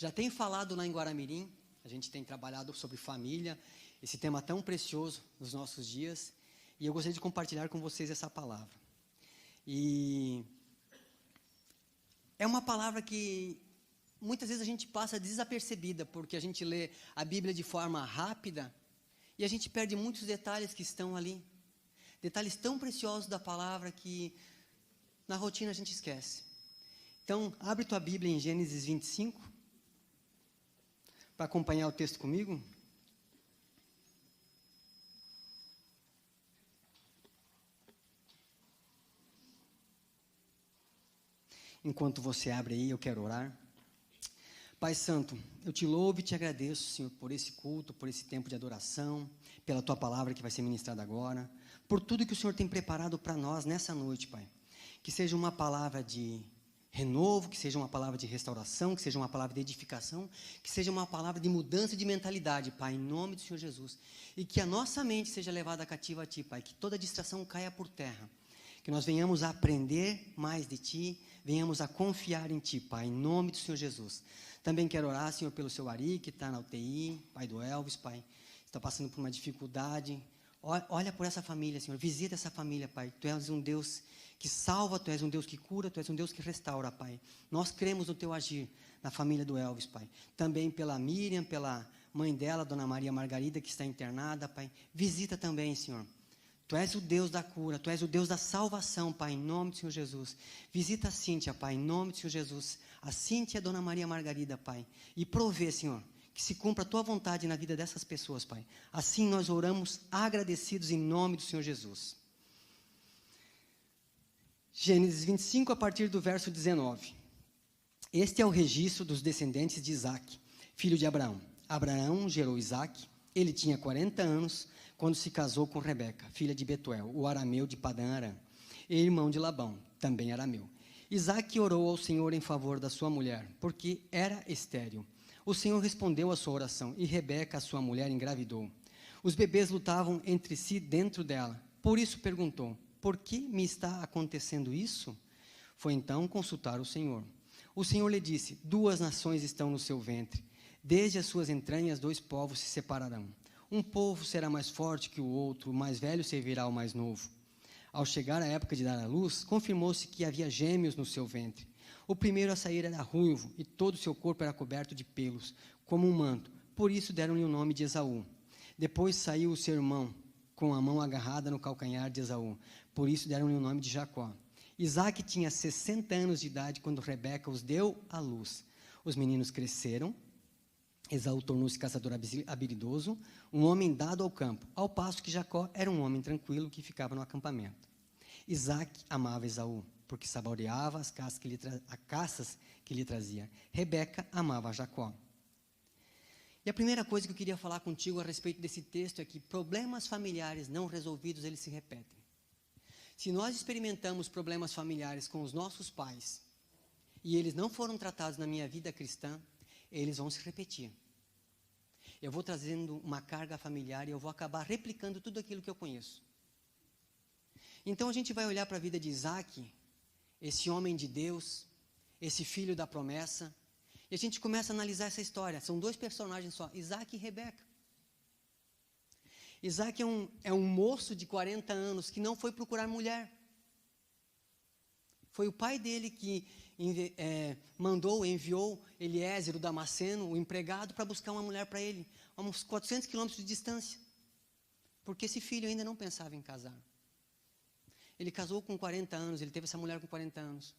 já tem falado lá em Guaramirim, a gente tem trabalhado sobre família, esse tema tão precioso nos nossos dias, e eu gostaria de compartilhar com vocês essa palavra. E é uma palavra que muitas vezes a gente passa desapercebida, porque a gente lê a Bíblia de forma rápida, e a gente perde muitos detalhes que estão ali. Detalhes tão preciosos da palavra que na rotina a gente esquece. Então, abre tua Bíblia em Gênesis 25, para acompanhar o texto comigo. Enquanto você abre aí, eu quero orar. Pai Santo, eu te louvo e te agradeço, Senhor, por esse culto, por esse tempo de adoração, pela tua palavra que vai ser ministrada agora, por tudo que o Senhor tem preparado para nós nessa noite, Pai. Que seja uma palavra de renovo, que seja uma palavra de restauração, que seja uma palavra de edificação, que seja uma palavra de mudança de mentalidade, Pai, em nome do Senhor Jesus. E que a nossa mente seja levada cativa a Ti, Pai, que toda distração caia por terra. Que nós venhamos a aprender mais de Ti, venhamos a confiar em Ti, Pai, em nome do Senhor Jesus. Também quero orar, Senhor, pelo seu Ari, que está na UTI, pai do Elvis, Pai, está passando por uma dificuldade. Olha por essa família, Senhor, visita essa família, Pai. Tu és um Deus que salva, Tu és um Deus que cura, Tu és um Deus que restaura, Pai. Nós cremos no Teu agir na família do Elvis, Pai. Também pela Miriam, pela mãe dela, Dona Maria Margarida, que está internada, Pai. Visita também, Senhor. Tu és o Deus da cura, Tu és o Deus da salvação, Pai, em nome do Senhor Jesus. Visita a Cíntia, Pai, em nome do Senhor Jesus. A Cíntia e a Dona Maria Margarida, Pai. E provê, Senhor, que se cumpra a Tua vontade na vida dessas pessoas, Pai. Assim nós oramos agradecidos em nome do Senhor Jesus. Gênesis 25, a partir do verso 19. Este é o registro dos descendentes de Isaque, filho de Abraão. Abraão gerou Isaque, ele tinha 40 anos, quando se casou com Rebeca, filha de Betuel, o arameu de Padã Arã, e irmão de Labão, também arameu. Isaque orou ao Senhor em favor da sua mulher, porque era estéril. O Senhor respondeu à sua oração, e Rebeca, a sua mulher, engravidou. Os bebês lutavam entre si dentro dela. Por isso perguntou, por que me está acontecendo isso? Foi então consultar o Senhor. O Senhor lhe disse, 2 nações estão no seu ventre. Desde as suas entranhas 2 povos se separarão. Um povo será mais forte que o outro, o mais velho servirá ao mais novo. Ao chegar a época de dar à luz, confirmou-se que havia gêmeos no seu ventre. O primeiro a sair era ruivo, e todo o seu corpo era coberto de pelos, como um manto. Por isso deram-lhe o nome de Esaú. Depois saiu o seu irmão, com a mão agarrada no calcanhar de Esaú. Por isso deram-lhe o nome de Jacó. Isaque tinha 60 anos de idade quando Rebeca os deu à luz. Os meninos cresceram. Esaú tornou-se caçador habilidoso, um homem dado ao campo, ao passo que Jacó era um homem tranquilo que ficava no acampamento. Isaque amava Esaú, porque saboreava as caças que lhe trazia. Rebeca amava Jacó. E a primeira coisa que eu queria falar contigo a respeito desse texto é que problemas familiares não resolvidos, eles se repetem. Se nós experimentamos problemas familiares com os nossos pais, e eles não foram tratados na minha vida cristã, eles vão se repetir. Eu vou trazendo uma carga familiar e eu vou acabar replicando tudo aquilo que eu conheço. Então a gente vai olhar para a vida de Isaque, esse homem de Deus, esse filho da promessa, e a gente começa a analisar essa história. São 2 personagens só, Isaque e Rebeca. Isaque é um moço de 40 anos que não foi procurar mulher. Foi o pai dele que enviou Eliézer, o Damasceno, o empregado, para buscar uma mulher para ele, a uns 400 quilômetros de distância. Porque esse filho ainda não pensava em casar. Ele casou com 40 anos, ele teve essa mulher com 40 anos.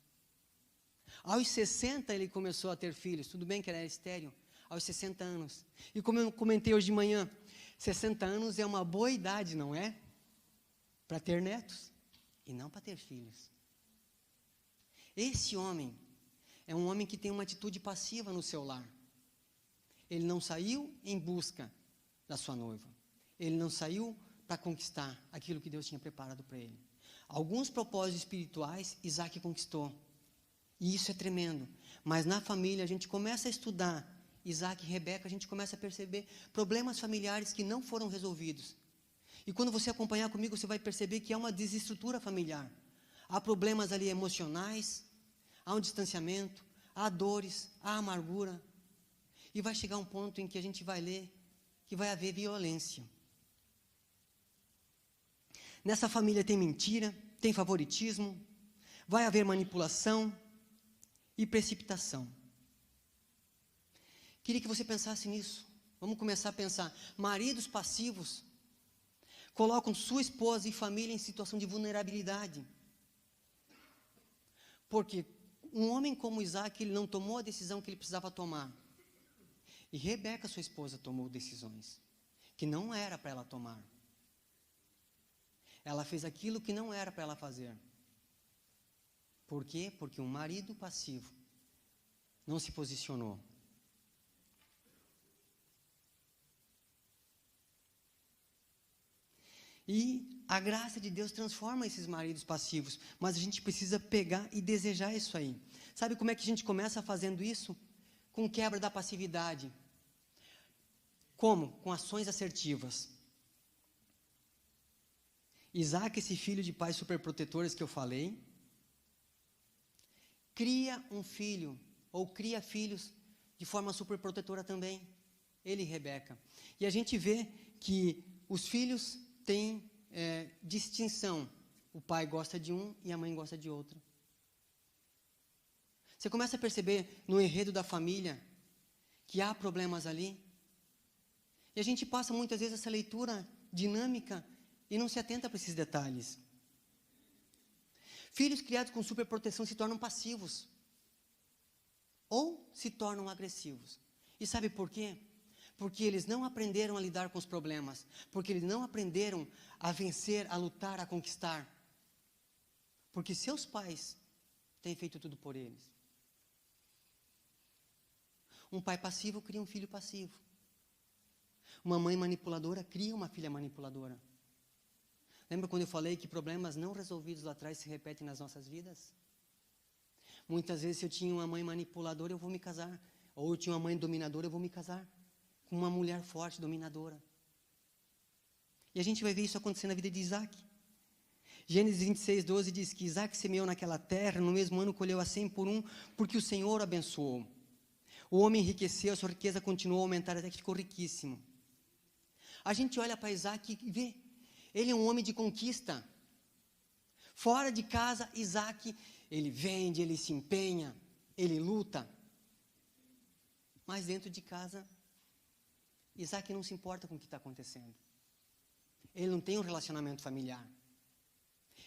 Aos 60 ele começou a ter filhos, tudo bem que ele era estéril, aos 60 anos. E como eu comentei hoje de manhã, 60 anos é uma boa idade, não é? Para ter netos e não para ter filhos. Esse homem é um homem que tem uma atitude passiva no seu lar. Ele não saiu em busca da sua noiva. Ele não saiu para conquistar aquilo que Deus tinha preparado para ele. Alguns propósitos espirituais, Isaque conquistou. E isso é tremendo. Mas na família a gente começa a estudar Isaque e Rebeca, a gente começa a perceber problemas familiares que não foram resolvidos. E quando você acompanhar comigo, você vai perceber que há uma desestrutura familiar. Há problemas ali emocionais, há um distanciamento, há dores, há amargura. E vai chegar um ponto em que a gente vai ler que vai haver violência. Nessa família tem mentira, tem favoritismo, vai haver manipulação e precipitação. Queria que você pensasse nisso. Vamos começar a pensar. Maridos passivos colocam sua esposa e família em situação de vulnerabilidade. Porque um homem como Isaac, ele não tomou a decisão que ele precisava tomar. E Rebeca, sua esposa, tomou decisões que não era para ela tomar. Ela fez aquilo que não era para ela fazer. Por quê? Porque um marido passivo não se posicionou. E a graça de Deus transforma esses maridos passivos, mas a gente precisa pegar e desejar isso aí. Sabe como é que a gente começa fazendo isso? Com quebra da passividade. Como? Com ações assertivas. Isaac, esse filho de pais superprotetores que eu falei, cria um filho, ou cria filhos de forma superprotetora também, ele e Rebeca. E a gente vê que os filhos têm distinção. O pai gosta de um e a mãe gosta de outro. Você começa a perceber no enredo da família que há problemas ali. E a gente passa muitas vezes essa leitura dinâmica e não se atenta para esses detalhes. Filhos criados com superproteção se tornam passivos. Ou se tornam agressivos. E sabe por quê? Porque eles não aprenderam a lidar com os problemas. Porque eles não aprenderam a vencer, a lutar, a conquistar. Porque seus pais têm feito tudo por eles. Um pai passivo cria um filho passivo. Uma mãe manipuladora cria uma filha manipuladora. Lembra quando eu falei que problemas não resolvidos lá atrás se repetem nas nossas vidas? Muitas vezes, se eu tinha uma mãe manipuladora, eu vou me casar. Ou eu tinha uma mãe dominadora, eu vou me casar com uma mulher forte, dominadora. E a gente vai ver isso acontecer na vida de Isaac. Gênesis 26, 12 diz que Isaac semeou naquela terra, no mesmo ano colheu a 100 por um, porque o Senhor o abençoou. O homem enriqueceu, a sua riqueza continuou a aumentar até que ficou riquíssimo. A gente olha para Isaac e vê, ele é um homem de conquista. Fora de casa, Isaac, ele vende, ele se empenha, ele luta. Mas dentro de casa, Isaac não se importa com o que está acontecendo. Ele não tem um relacionamento familiar.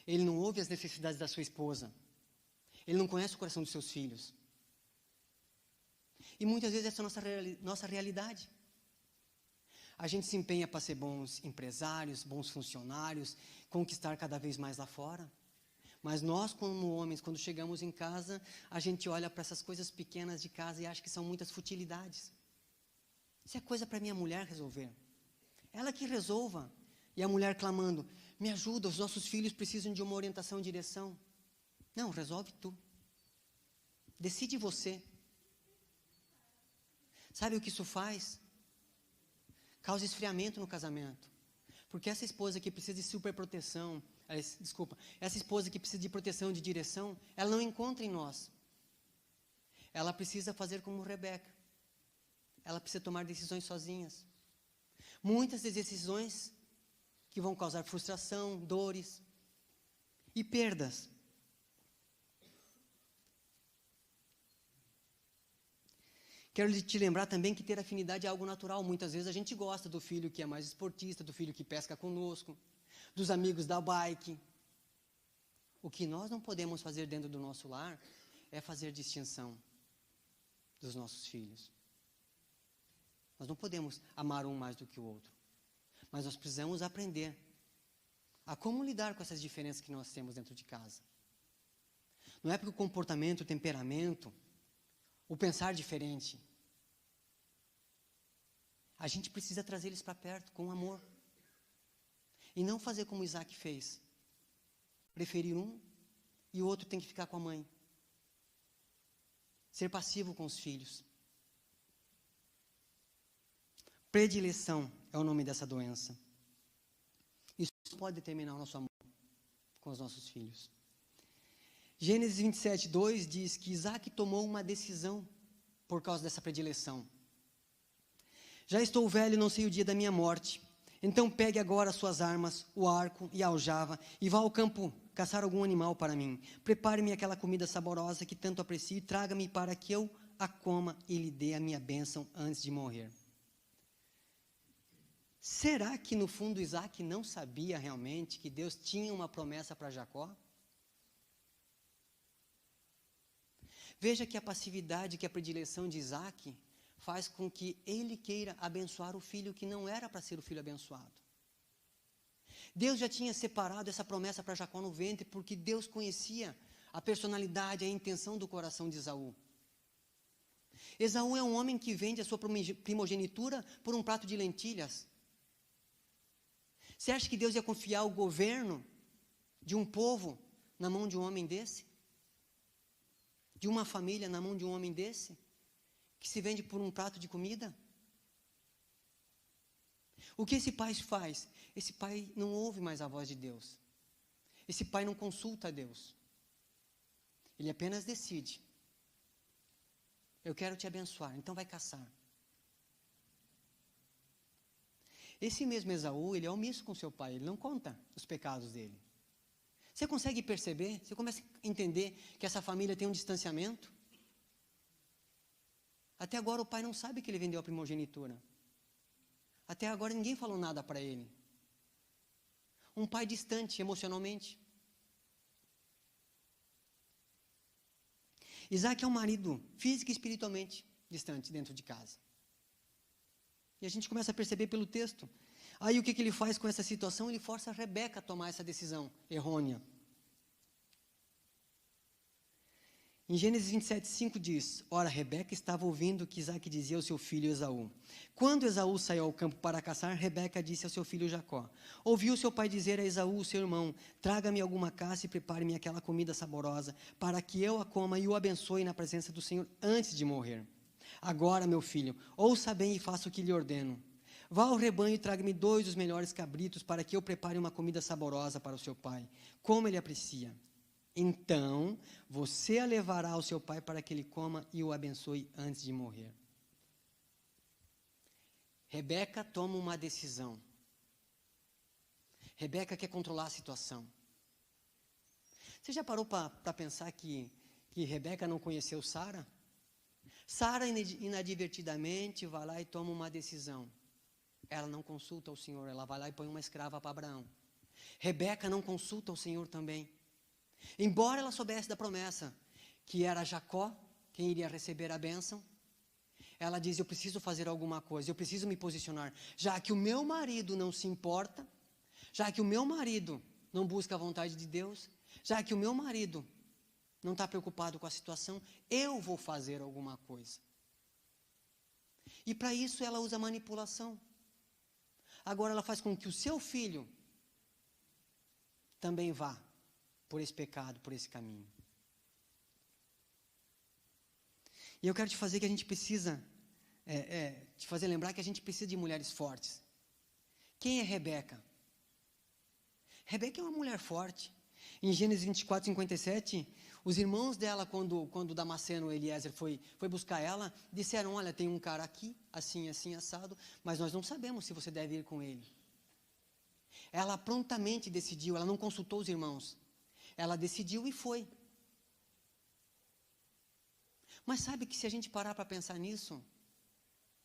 Ele não ouve as necessidades da sua esposa. Ele não conhece o coração dos seus filhos. E muitas vezes essa é a nossa realidade. A gente se empenha para ser bons empresários, bons funcionários, conquistar cada vez mais lá fora. Mas nós, como homens, quando chegamos em casa, a gente olha para essas coisas pequenas de casa e acha que são muitas futilidades. Isso é coisa para minha mulher resolver. Ela que resolva. E a mulher clamando, me ajuda, os nossos filhos precisam de uma orientação e direção. Não, resolve tu. Decide você. Sabe o que isso faz? Causa esfriamento no casamento. Porque essa esposa que precisa de superproteção, essa esposa que precisa de proteção, de direção, ela não encontra em nós. Ela precisa fazer como Rebeca. Ela precisa tomar decisões sozinhas. Muitas das decisões que vão causar frustração, dores e perdas. Quero te lembrar também que ter afinidade é algo natural. Muitas vezes a gente gosta do filho que é mais esportista, do filho que pesca conosco, dos amigos da bike. O que nós não podemos fazer dentro do nosso lar é fazer distinção dos nossos filhos. Nós não podemos amar um mais do que o outro. Mas nós precisamos aprender a como lidar com essas diferenças que nós temos dentro de casa. Não é porque o comportamento, o temperamento, o pensar diferente. A gente precisa trazer eles para perto com amor. E não fazer como Isaac fez. Preferir um e o outro tem que ficar com a mãe. Ser passivo com os filhos. Predileção é o nome dessa doença. Isso pode determinar o nosso amor com os nossos filhos. Gênesis 27, 2 diz que Isaac tomou uma decisão por causa dessa predileção. Já estou velho e não sei o dia da minha morte. Então pegue agora as suas armas, o arco e a aljava, e vá ao campo caçar algum animal para mim. Prepare-me aquela comida saborosa que tanto aprecio e traga-me para que eu a coma e lhe dê a minha bênção antes de morrer. Será que no fundo Isaac não sabia realmente que Deus tinha uma promessa para Jacó? Veja que a passividade, que a predileção de Isaac faz com que ele queira abençoar o filho que não era para ser o filho abençoado. Deus já tinha separado essa promessa para Jacó no ventre, porque Deus conhecia a personalidade, a intenção do coração de Esaú. Esaú é um homem que vende a sua primogenitura por um prato de lentilhas. Você acha que Deus ia confiar o governo de um povo na mão de um homem desse? De uma família na mão de um homem desse? Que se vende por um prato de comida? O que esse pai faz? Esse pai não ouve mais a voz de Deus. Esse pai não consulta a Deus. Ele apenas decide. Eu quero te abençoar, então vai caçar. Esse mesmo Esaú, ele é omisso com seu pai, ele não conta os pecados dele. Você consegue perceber? Você começa a entender que essa família tem um distanciamento? Até agora o pai não sabe que ele vendeu a primogenitura. Até agora ninguém falou nada para ele. Um pai distante emocionalmente. Isaac é um marido física e espiritualmente distante dentro de casa. E a gente começa a perceber pelo texto. Aí o que ele faz com essa situação? Ele força a Rebeca a tomar essa decisão errônea. Em Gênesis 27:5 diz: Ora, Rebeca estava ouvindo o que Isaac dizia ao seu filho Esaú. Quando Esaú saiu ao campo para caçar, Rebeca disse ao seu filho Jacó: Ouviu seu pai dizer a Esaú, seu irmão: Traga-me alguma caça e prepare-me aquela comida saborosa, para que eu a coma e o abençoe na presença do Senhor antes de morrer. Agora, meu filho, ouça bem e faça o que lhe ordeno. Vá ao rebanho e traga-me 2 dos melhores cabritos, para que eu prepare uma comida saborosa para o seu pai, como ele aprecia. Então, você a levará ao seu pai para que ele coma e o abençoe antes de morrer. Rebeca toma uma decisão. Rebeca quer controlar a situação. Você já parou para pensar que Rebeca não conheceu Sara? Sara inadvertidamente vai lá e toma uma decisão. Ela não consulta o Senhor, ela vai lá e põe uma escrava para Abraão. Rebeca não consulta o Senhor também. Embora ela soubesse da promessa, que era Jacó quem iria receber a bênção, ela diz: eu preciso fazer alguma coisa, eu preciso me posicionar, já que o meu marido não se importa, já que o meu marido não busca a vontade de Deus, já que o meu marido não está preocupado com a situação, eu vou fazer alguma coisa. E para isso ela usa manipulação. Agora ela faz com que o seu filho também vá por esse pecado, por esse caminho. E eu quero te fazer que a gente precisa, te fazer lembrar que a gente precisa de mulheres fortes. Quem é Rebeca? Rebeca é uma mulher forte. Em Gênesis 24:57, os irmãos dela, quando Damasceno e Eliezer foi buscar ela, disseram: olha, tem um cara aqui, assim, assim, assado, mas nós não sabemos se você deve ir com ele. Ela prontamente decidiu, ela não consultou os irmãos. Ela decidiu e foi. Mas sabe que se a gente parar para pensar nisso,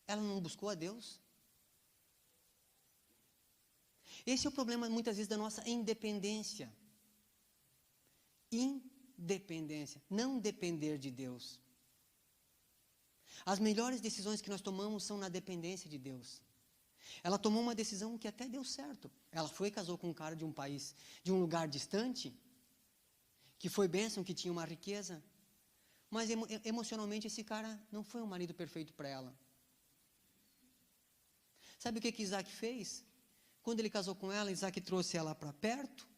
ela não buscou a Deus? Esse é o problema muitas vezes da nossa independência. Independência, não depender de Deus. As melhores decisões que nós tomamos são na dependência de Deus. Ela tomou uma decisão que até deu certo. Ela foi e casou com um cara de um país, de um lugar distante, que foi bênção, que tinha uma riqueza, mas emocionalmente esse cara não foi um marido perfeito para ela. Sabe o que Isaac fez? Quando ele casou com ela, Isaac trouxe ela para perto,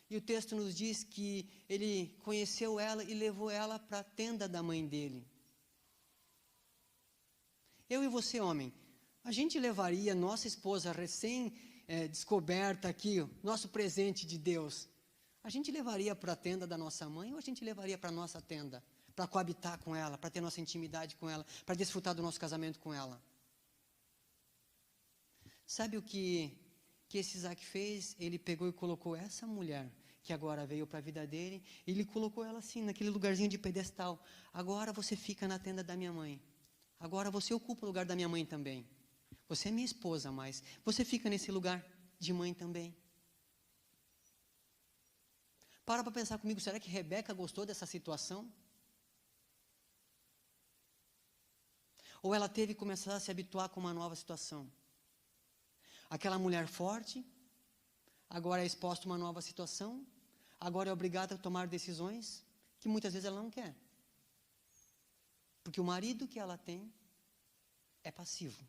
e o texto nos diz que ele conheceu ela e levou ela para a tenda da mãe dele. Eu e você, homem, a gente levaria nossa esposa recém-descoberta aqui, nosso presente de Deus, a gente levaria para a tenda da nossa mãe ou a gente levaria para a nossa tenda? Para coabitar com ela, para ter nossa intimidade com ela, para desfrutar do nosso casamento com ela? Sabe o que esse Isaac fez? Ele pegou e colocou essa mulher, que agora veio para a vida dele, e ele colocou ela assim, naquele lugarzinho de pedestal. Agora você fica na tenda da minha mãe. Agora você ocupa o lugar da minha mãe também. Você é minha esposa, mas você fica nesse lugar de mãe também. Para pensar comigo, será que Rebeca gostou dessa situação? Ou ela teve que começar a se habituar com uma nova situação? Aquela mulher forte, agora é exposta a uma nova situação, agora é obrigada a tomar decisões que muitas vezes ela não quer. Porque o marido que ela tem é passivo.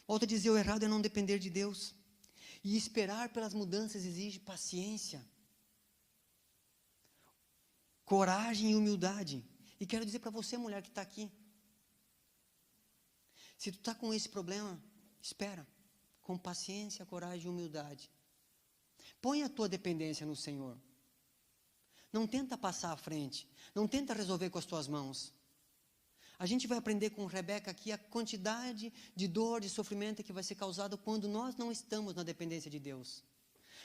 Volto a dizer, o errado é não depender de Deus. E esperar pelas mudanças exige paciência, coragem e humildade. E quero dizer para você, mulher que está aqui, se tu está com esse problema, espera, com paciência, coragem e humildade. Põe a tua dependência no Senhor. Não tenta passar à frente, não tenta resolver com as tuas mãos. A gente vai aprender com Rebeca aqui a quantidade de dor, de sofrimento que vai ser causado quando nós não estamos na dependência de Deus.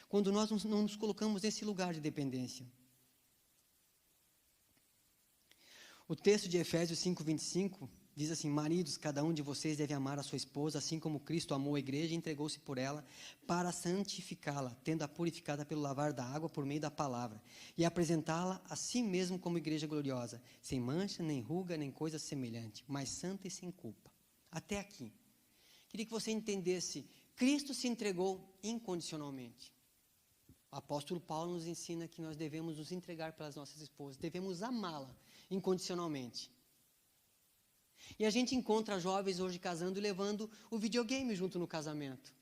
Quando nós não nos colocamos nesse lugar de dependência. O texto de Efésios 5:25 diz assim: maridos, cada um de vocês deve amar a sua esposa, assim como Cristo amou a igreja e entregou-se por ela, para santificá-la, tendo-a purificada pelo lavar da água por meio da palavra, e apresentá-la a si mesmo como igreja gloriosa, sem mancha, nem ruga, nem coisa semelhante, mas santa e sem culpa. Até aqui. Queria que você entendesse, Cristo se entregou incondicionalmente. O apóstolo Paulo nos ensina que nós devemos nos entregar pelas nossas esposas, devemos amá-la incondicionalmente. E a gente encontra jovens hoje casando e levando o videogame junto no casamento.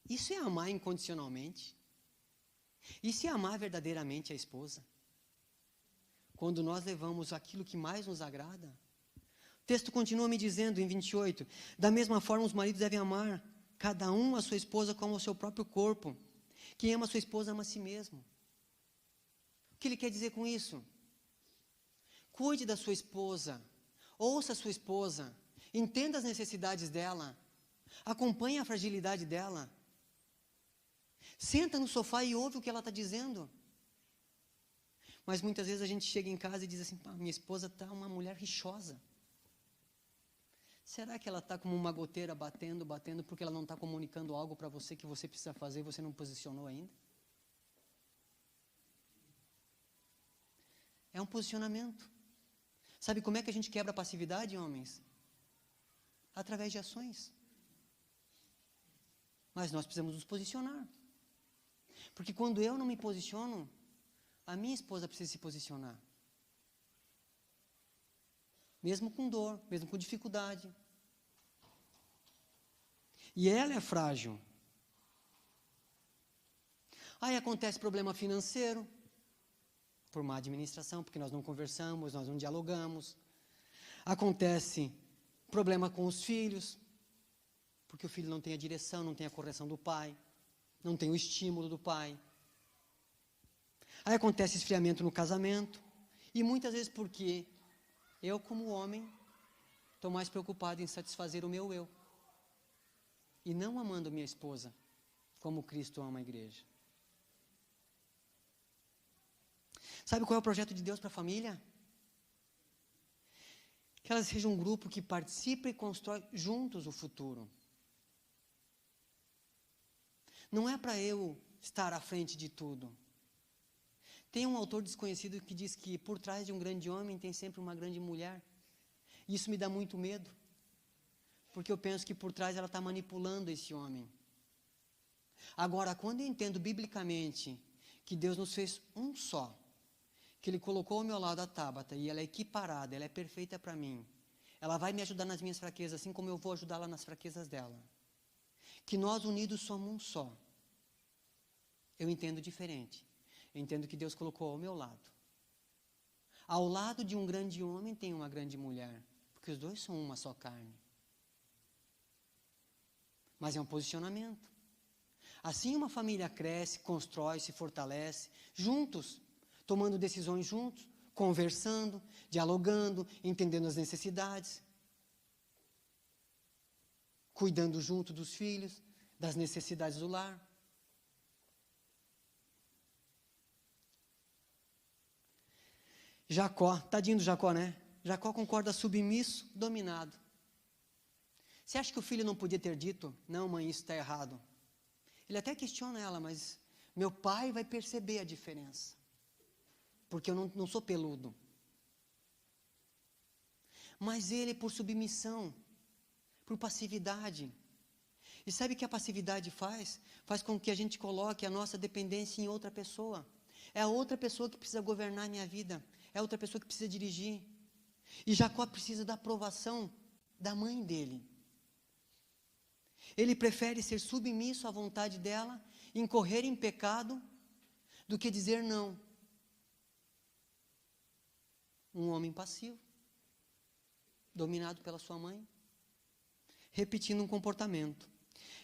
Isso é amar incondicionalmente? Isso é amar verdadeiramente a esposa? Quando nós levamos aquilo que mais nos agrada? O texto continua me dizendo em 28, da mesma forma os maridos devem amar cada um a sua esposa como o seu próprio corpo. Quem ama a sua esposa ama a si mesmo. O que ele quer dizer com isso? Cuide da sua esposa. Ouça a sua esposa, entenda as necessidades dela, acompanhe a fragilidade dela. Senta no sofá e ouve o que ela está dizendo. Mas muitas vezes a gente chega em casa e diz assim, minha esposa está uma mulher rixosa. Será que ela está como uma goteira batendo, porque ela não está comunicando algo para você que você precisa fazer e você não posicionou ainda? É um posicionamento. Sabe como é que a gente quebra a passividade, homens? Através de ações. Mas nós precisamos nos posicionar. Porque quando eu não me posiciono, a minha esposa precisa se posicionar. Mesmo com dor, mesmo com dificuldade. E ela é frágil. Aí acontece problema financeiro. Por má administração, porque nós não conversamos, nós não dialogamos. Acontece problema com os filhos, porque o filho não tem a direção, não tem a correção do pai, não tem o estímulo do pai. Aí acontece esfriamento no casamento, e muitas vezes porque eu, como homem, estou mais preocupado em satisfazer o meu eu, e não amando minha esposa, como Cristo ama a igreja. Sabe qual é o projeto de Deus para a família? Que ela seja um grupo que participe e constrói juntos o futuro. Não é para eu estar à frente de tudo. Tem um autor desconhecido que diz que por trás de um grande homem tem sempre uma grande mulher. Isso me dá muito medo. Porque eu penso que por trás ela está manipulando esse homem. Agora, quando eu entendo biblicamente que Deus nos fez um só, que Ele colocou ao meu lado a Tábata, e ela é equiparada, ela é perfeita para mim. Ela vai me ajudar nas minhas fraquezas, assim como eu vou ajudá-la nas fraquezas dela. Que nós unidos somos um só. Eu entendo diferente. Eu entendo que Deus colocou ao meu lado. Ao lado de um grande homem tem uma grande mulher, porque os dois são uma só carne. Mas é um posicionamento. Assim uma família cresce, constrói, se fortalece, juntos, tomando decisões juntos, conversando, dialogando, entendendo as necessidades. cuidando junto dos filhos, das necessidades do lar. Jacó, tadinho do Jacó, né? Jacó concorda submisso, dominado. Você acha que o filho não podia ter dito, não, mãe, isso está errado? Ele até questiona ela, mas meu pai vai perceber a diferença, porque eu não sou peludo. Mas ele, por submissão, por passividade. E sabe o que a passividade faz? Faz com que a gente coloque a nossa dependência em outra pessoa. É a outra pessoa que precisa governar a minha vida. É a outra pessoa que precisa dirigir. E Jacó precisa da aprovação da mãe dele. Ele prefere ser submisso à vontade dela, incorrer em pecado, do que dizer não. Um homem passivo, dominado pela sua mãe, repetindo um comportamento.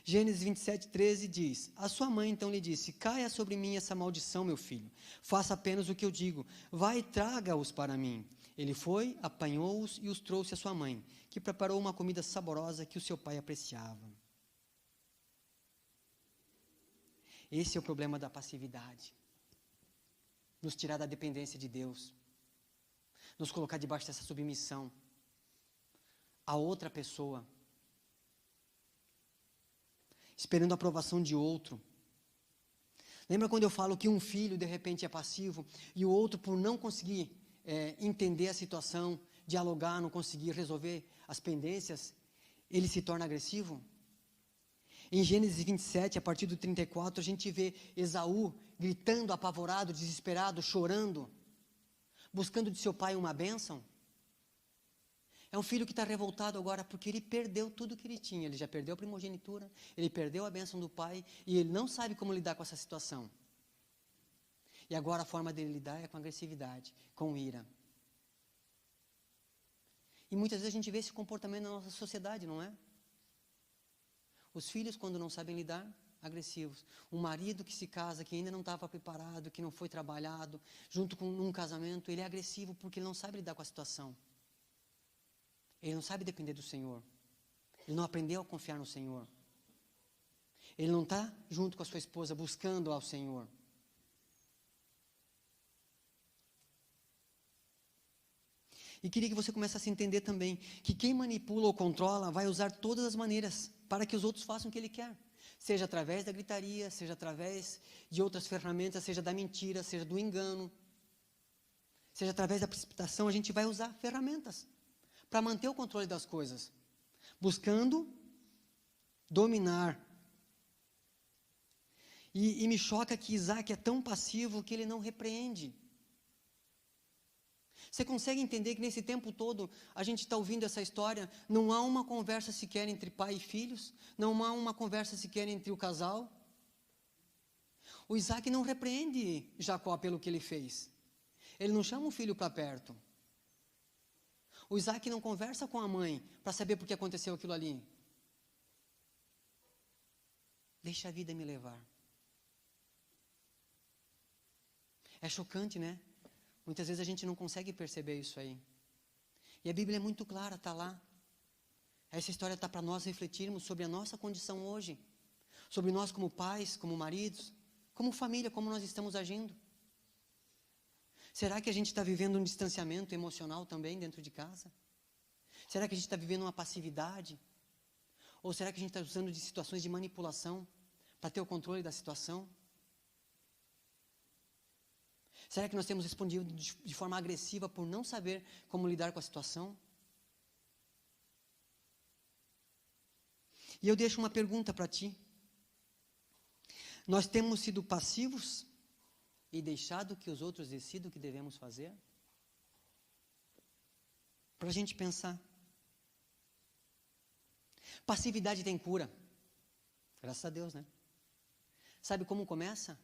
Gênesis 27:13 diz: a sua mãe então lhe disse: caia sobre mim essa maldição, meu filho, faça apenas o que eu digo, vai e traga-os para mim. Ele foi, apanhou-os e os trouxe à sua mãe, que preparou uma comida saborosa que o seu pai apreciava. Esse é o problema da passividade. Nos tirar da dependência de Deus. Nos colocar debaixo dessa submissão a outra pessoa. Esperando a aprovação de outro. Lembra quando eu falo que um filho de repente é passivo e o outro, por não conseguir entender a situação, dialogar, não conseguir resolver as pendências, ele se torna agressivo? Em Gênesis 27, a partir do 34, a gente vê Esaú gritando, apavorado, desesperado, chorando, buscando de seu pai uma bênção. É um filho que está revoltado agora porque ele perdeu tudo que ele tinha. Ele já perdeu a primogenitura, ele perdeu a bênção do pai e ele não sabe como lidar com essa situação. E agora a forma dele lidar é com agressividade, com ira. E muitas vezes a gente vê esse comportamento na nossa sociedade, não é? Os filhos, quando não sabem lidar, agressivos. O marido que se casa, que ainda não estava preparado, que não foi trabalhado, junto com um casamento, ele é agressivo porque ele não sabe lidar com a situação. Ele não sabe depender do Senhor. Ele não aprendeu a confiar no Senhor. Ele não está junto com a sua esposa buscando ao Senhor. E queria que você começasse a entender também que quem manipula ou controla vai usar todas as maneiras para que os outros façam o que ele quer. Seja através da gritaria, seja através de outras ferramentas, seja da mentira, seja do engano, seja através da precipitação, a gente vai usar ferramentas para manter o controle das coisas, buscando dominar. E me choca que Isaac é tão passivo que ele não repreende. Você consegue entender que nesse tempo todo a gente está ouvindo essa história, não há uma conversa sequer entre pai e filhos, não há uma conversa sequer entre o casal? O Isaac não repreende Jacó pelo que ele fez. Ele não chama o filho para perto. O Isaac não conversa com a mãe para saber por que aconteceu aquilo ali. Deixa a vida me levar. É chocante, né? Muitas vezes a gente não consegue perceber isso aí. E a Bíblia é muito clara, está lá. Essa história está para nós refletirmos sobre a nossa condição hoje. Sobre nós como pais, como maridos, como família, como nós estamos agindo. Será que a gente está vivendo um distanciamento emocional também dentro de casa? Será que a gente está vivendo uma passividade? Ou será que a gente está usando de situações de manipulação para ter o controle da situação? Será que nós temos respondido de forma agressiva por não saber como lidar com a situação? E eu deixo uma pergunta para ti. Nós temos sido passivos e deixado que os outros decidam o que devemos fazer? Para a gente pensar. Passividade tem cura. Graças a Deus, né? Sabe como começa?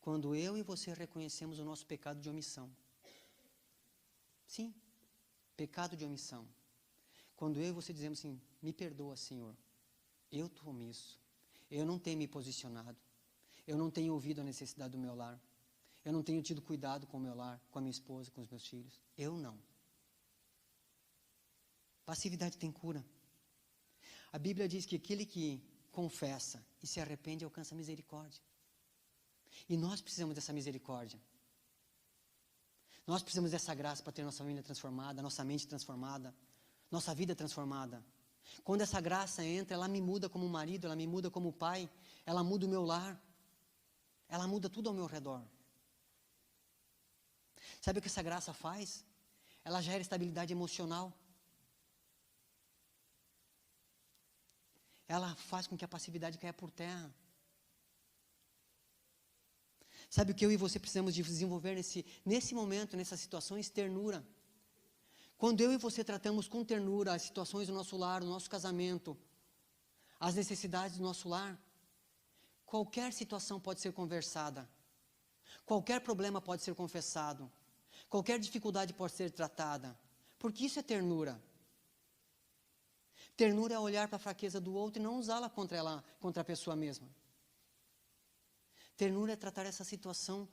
Quando eu e você reconhecemos o nosso pecado de omissão. Sim, pecado de omissão. Quando eu e você dizemos assim, me perdoa, Senhor, eu estou omisso, eu não tenho me posicionado, eu não tenho ouvido a necessidade do meu lar, eu não tenho tido cuidado com o meu lar, com a minha esposa, com os meus filhos, eu não. Passividade tem cura. A Bíblia diz que aquele que confessa e se arrepende alcança misericórdia. E nós precisamos dessa misericórdia. Nós precisamos dessa graça para ter nossa família transformada, nossa mente transformada, nossa vida transformada. Quando essa graça entra, ela me muda como marido, ela me muda como pai, ela muda o meu lar, ela muda tudo ao meu redor. Sabe o que essa graça faz? Ela gera estabilidade emocional. Ela faz com que a passividade caia por terra. Sabe o que eu e você precisamos de desenvolver nesse momento, nessas situações? Ternura. Quando eu e você tratamos com ternura as situações do nosso lar, do nosso casamento, as necessidades do nosso lar, qualquer situação pode ser conversada, qualquer problema pode ser confessado, qualquer dificuldade pode ser tratada, porque isso é ternura. Ternura é olhar para a fraqueza do outro e não usá-la contra a pessoa mesma. Ternura é tratar essa situação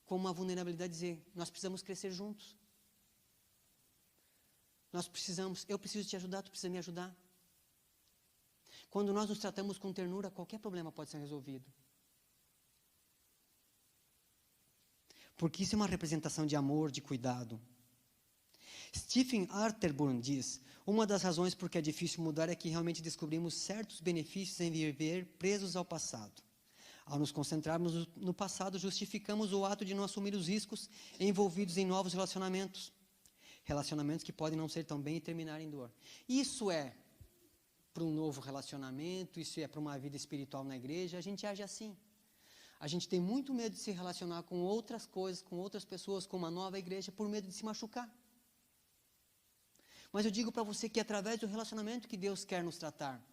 como uma vulnerabilidade e dizer, nós precisamos crescer juntos. Eu preciso te ajudar, tu precisa me ajudar. Quando nós nos tratamos com ternura, qualquer problema pode ser resolvido. Porque isso é uma representação de amor, de cuidado. Stephen Arterburn diz, uma das razões por que é difícil mudar é que realmente descobrimos certos benefícios em viver presos ao passado. Ao nos concentrarmos no passado, justificamos o ato de não assumir os riscos envolvidos em novos relacionamentos. Relacionamentos que podem não ser tão bem e terminar em dor. Isso é para um novo relacionamento, isso é para uma vida espiritual na igreja, a gente age assim. A gente tem muito medo de se relacionar com outras coisas, com outras pessoas, com uma nova igreja, por medo de se machucar. Mas eu digo para você que é através do relacionamento que Deus quer nos tratar.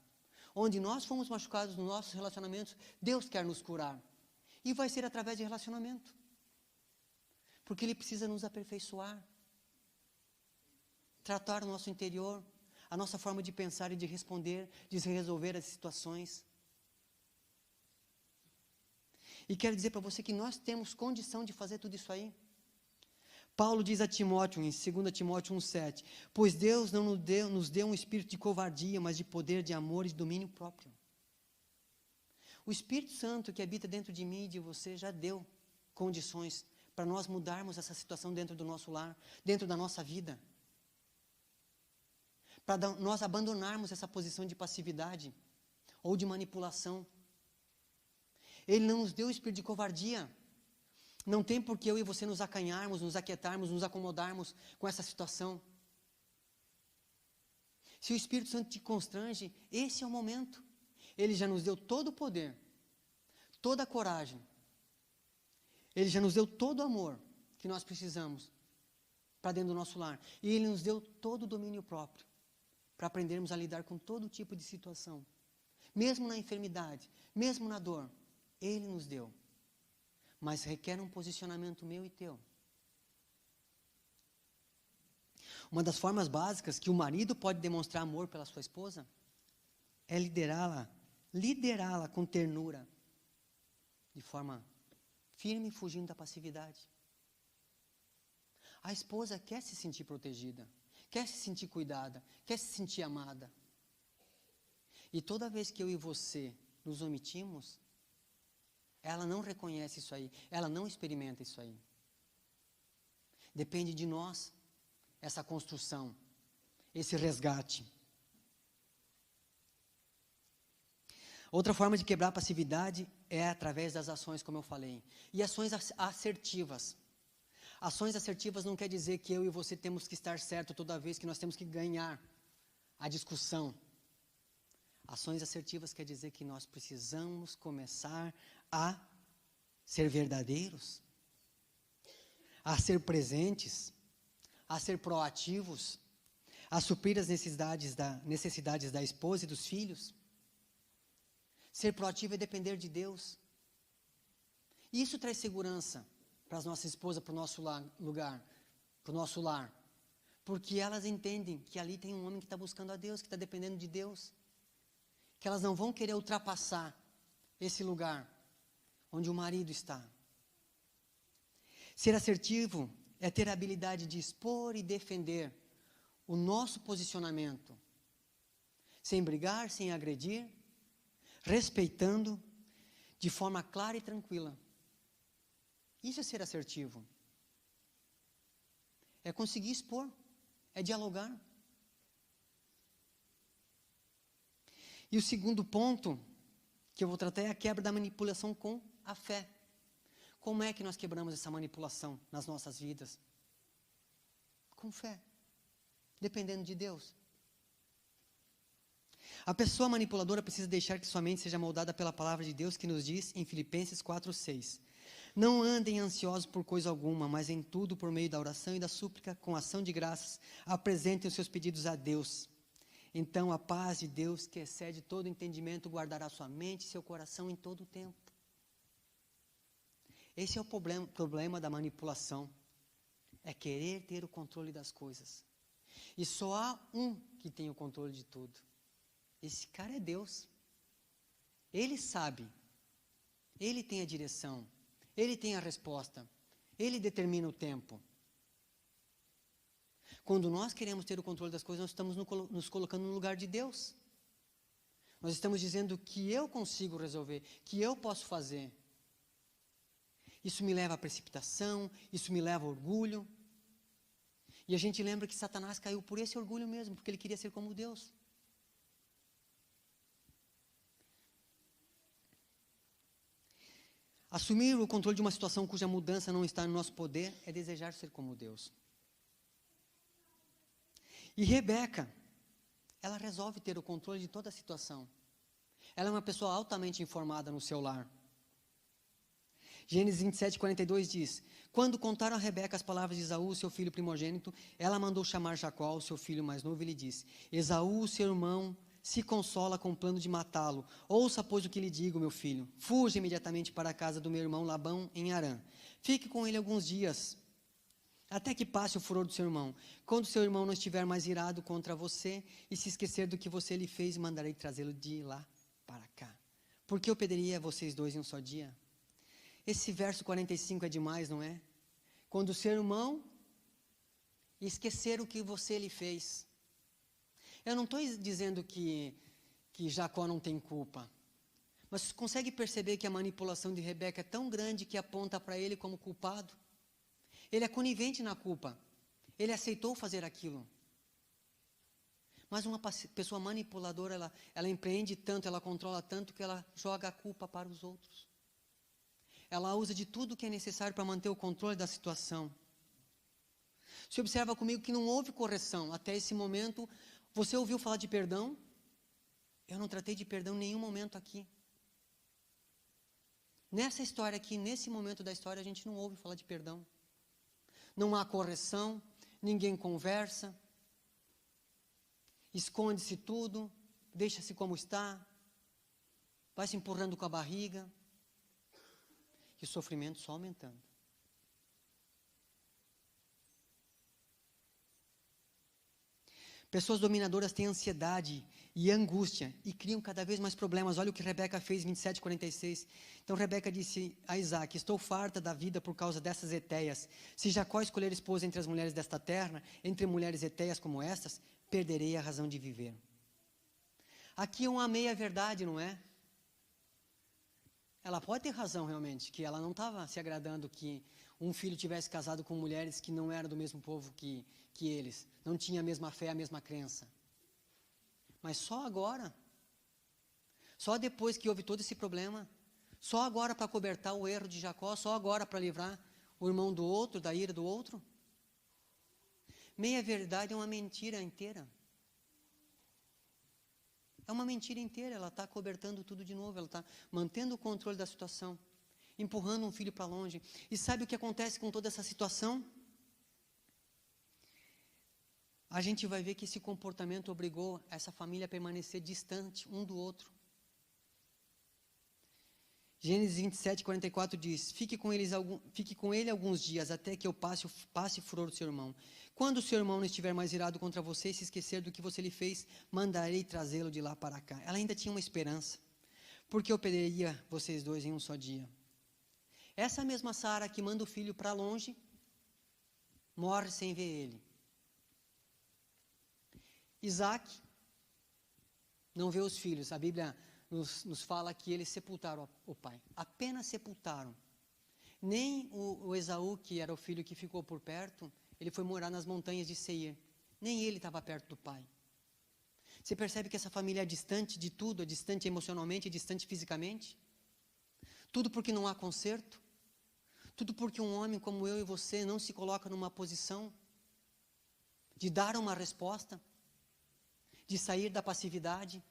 Onde nós fomos machucados nos nossos relacionamentos, Deus quer nos curar. E vai ser através de relacionamento. Porque Ele precisa nos aperfeiçoar. Tratar o nosso interior, a nossa forma de pensar e de responder, de resolver as situações. E quero dizer para você que nós temos condição de fazer tudo isso aí. Paulo diz a Timóteo, em 2 Timóteo 1,7, pois Deus não nos deu um espírito de covardia, mas de poder, de amor e de domínio próprio. O Espírito Santo que habita dentro de mim e de você já deu condições para nós mudarmos essa situação dentro do nosso lar, dentro da nossa vida. Para nós abandonarmos essa posição de passividade ou de manipulação. Ele não nos deu o espírito de covardia. Não tem por que eu e você nos acanharmos, nos aquietarmos, nos acomodarmos com essa situação. Se o Espírito Santo te constrange, esse é o momento. Ele já nos deu todo o poder, toda a coragem. Ele já nos deu todo o amor que nós precisamos para dentro do nosso lar. E Ele nos deu todo o domínio próprio para aprendermos a lidar com todo tipo de situação. Mesmo na enfermidade, mesmo na dor, Ele nos deu. Mas requer um posicionamento meu e teu. Uma das formas básicas que o marido pode demonstrar amor pela sua esposa é liderá-la com ternura, de forma firme, fugindo da passividade. A esposa quer se sentir protegida, quer se sentir cuidada, quer se sentir amada. E toda vez que eu e você nos omitimos, ela não reconhece isso aí, ela não experimenta isso aí. Depende de nós, essa construção, esse resgate. Outra forma de quebrar a passividade é através das ações, como eu falei. E ações assertivas. Ações assertivas não quer dizer que eu e você temos que estar certo toda vez que nós temos que ganhar a discussão. Ações assertivas quer dizer que nós precisamos começar a ser verdadeiros, a ser presentes, a ser proativos, a suprir as necessidades da esposa e dos filhos. Ser proativo é depender de Deus. E isso traz segurança para as nossas esposas, para o nosso lugar, para o nosso lar. Porque elas entendem que ali tem um homem que está buscando a Deus, que está dependendo de Deus. Que elas não vão querer ultrapassar esse lugar onde o marido está. Ser assertivo é ter a habilidade de expor e defender o nosso posicionamento, sem brigar, sem agredir, respeitando, de forma clara e tranquila. Isso é ser assertivo. É conseguir expor, é dialogar. E o segundo ponto que eu vou tratar é a quebra da manipulação com a fé. Como é que nós quebramos essa manipulação nas nossas vidas? Com fé, dependendo de Deus. A pessoa manipuladora precisa deixar que sua mente seja moldada pela palavra de Deus, que nos diz em Filipenses 4:6. Não andem ansiosos por coisa alguma, mas em tudo, por meio da oração e da súplica, com ação de graças, apresentem os seus pedidos a Deus. Então a paz de Deus, que excede todo entendimento, guardará sua mente e seu coração em todo o tempo. Esse é o problema da manipulação. É querer ter o controle das coisas. E só há um que tem o controle de tudo. Esse cara é Deus. Ele sabe. Ele tem a direção. Ele tem a resposta. Ele determina o tempo. Quando nós queremos ter o controle das coisas, nós estamos nos colocando no lugar de Deus. Nós estamos dizendo que eu consigo resolver, que eu posso fazer. Isso me leva à precipitação, isso me leva ao orgulho. E a gente lembra que Satanás caiu por esse orgulho mesmo, porque ele queria ser como Deus. Assumir o controle de uma situação cuja mudança não está no nosso poder é desejar ser como Deus. E Rebeca, ela resolve ter o controle de toda a situação. Ela é uma pessoa altamente informada no seu lar. Gênesis 27:42 diz: quando contaram a Rebeca as palavras de Esaú, seu filho primogênito, ela mandou chamar Jacó, seu filho mais novo, e lhe disse: Esaú, seu irmão, se consola com o plano de matá-lo. Ouça, pois, o que lhe digo, meu filho. Fuja imediatamente para a casa do meu irmão Labão, em Harã. Fique com ele alguns dias, até que passe o furor do seu irmão. Quando seu irmão não estiver mais irado contra você e se esquecer do que você lhe fez, mandarei trazê-lo de lá para cá. Porque eu perderia vocês dois em um só dia? Esse verso 45 é demais, não é? Quando o seu irmão esquecer o que você lhe fez. Eu não estou dizendo que Jacó não tem culpa. Mas você consegue perceber que a manipulação de Rebeca é tão grande que aponta para ele como culpado? Ele é conivente na culpa. Ele aceitou fazer aquilo. Mas uma pessoa manipuladora, ela empreende tanto, ela controla tanto que ela joga a culpa para os outros. Ela usa de tudo que é necessário para manter o controle da situação. Você observa comigo que não houve correção. Até esse momento, você ouviu falar de perdão? Eu não tratei de perdão em nenhum momento aqui. Nessa história aqui, nesse momento da história, a gente não ouve falar de perdão. Não há correção, ninguém conversa, esconde-se tudo, deixa-se como está, vai se empurrando com a barriga. E o sofrimento só aumentando. Pessoas dominadoras têm ansiedade e angústia e criam cada vez mais problemas. Olha o que Rebeca fez, 27:46. Então Rebeca disse a Isaac: estou farta da vida por causa dessas hetéias. Se Jacó escolher esposa entre as mulheres desta terra, entre mulheres hetéias como estas, perderei a razão de viver. Aqui é uma meia-verdade, não é? Ela pode ter razão realmente, que ela não estava se agradando que um filho tivesse casado com mulheres que não eram do mesmo povo que eles. Não tinha a mesma fé, a mesma crença. Mas só agora, só depois que houve todo esse problema, só agora para cobertar o erro de Jacó, só agora para livrar o irmão do outro, da ira do outro. Meia-verdade é uma mentira inteira. É uma mentira inteira, ela está cobertando tudo de novo, ela está mantendo o controle da situação, empurrando um filho para longe. E sabe o que acontece com toda essa situação? A gente vai ver que esse comportamento obrigou essa família a permanecer distante um do outro. Gênesis 27:44 diz: fique com ele alguns dias, até que eu passe o furor do seu irmão. Quando o seu irmão não estiver mais irado contra você e se esquecer do que você lhe fez, mandarei trazê-lo de lá para cá. Ela ainda tinha uma esperança, porque eu perderia vocês dois em um só dia. Essa mesma Sara que manda o filho para longe, morre sem ver ele. Isaac não vê os filhos. A Bíblia nos fala que eles sepultaram o pai. Apenas sepultaram. Nem o Esaú, que era o filho que ficou por perto, ele foi morar nas montanhas de Seir. Nem ele estava perto do pai. Você percebe que essa família é distante de tudo, é distante emocionalmente, é distante fisicamente? Tudo porque não há conserto? Tudo porque um homem como eu e você não se coloca numa posição de dar uma resposta, de sair da passividade?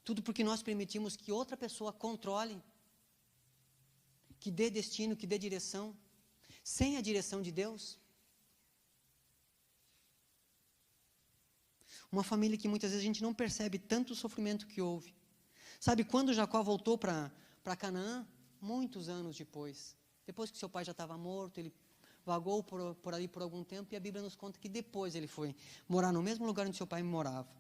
Tudo porque nós permitimos que outra pessoa controle, que dê destino, que dê direção, sem a direção de Deus? Uma família que muitas vezes a gente não percebe tanto o sofrimento que houve. Sabe, quando Jacó voltou para Canaã, muitos anos depois que seu pai já estava morto, ele vagou por ali por algum tempo, e a Bíblia nos conta que depois ele foi morar no mesmo lugar onde seu pai morava.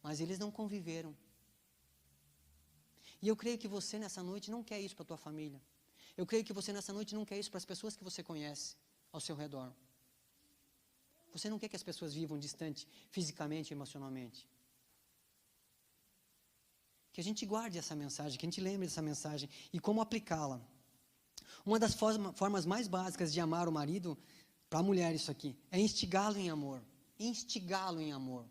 Mas eles não conviveram. E eu creio que você nessa noite não quer isso para a tua família. Eu creio que você nessa noite não quer isso para as pessoas que você conhece ao seu redor. Você não quer que as pessoas vivam distante fisicamente e emocionalmente. Que a gente guarde essa mensagem, que a gente lembre dessa mensagem e como aplicá-la. Uma das formas mais básicas de amar o marido, para a mulher isso aqui, é instigá-lo em amor. Instigá-lo em amor.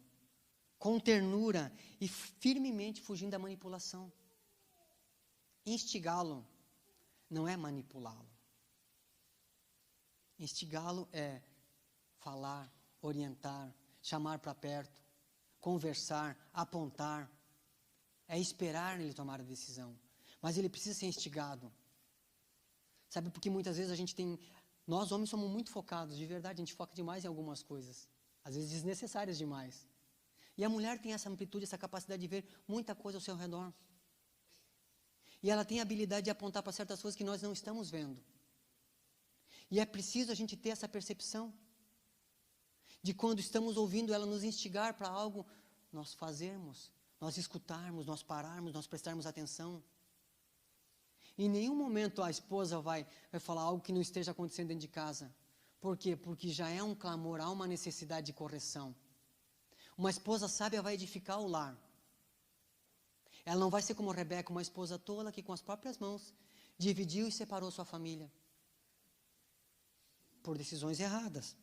Com ternura e firmemente fugindo da manipulação. Instigá-lo não é manipulá-lo. Instigá-lo é falar, orientar, chamar para perto, conversar, apontar. É esperar ele tomar a decisão. Mas ele precisa ser instigado. Sabe, porque muitas vezes nós homens somos muito focados, de verdade, a gente foca demais em algumas coisas. Às vezes desnecessárias demais. E a mulher tem essa amplitude, essa capacidade de ver muita coisa ao seu redor. E ela tem a habilidade de apontar para certas coisas que nós não estamos vendo. E é preciso a gente ter essa percepção de quando estamos ouvindo ela nos instigar para algo, nós fazermos, nós escutarmos, nós pararmos, nós prestarmos atenção. Em nenhum momento a esposa vai falar algo que não esteja acontecendo dentro de casa. Por quê? Porque já é um clamor, há uma necessidade de correção. Uma esposa sábia vai edificar o lar. Ela não vai ser como Rebeca, uma esposa tola que com as próprias mãos dividiu e separou sua família. Por decisões erradas.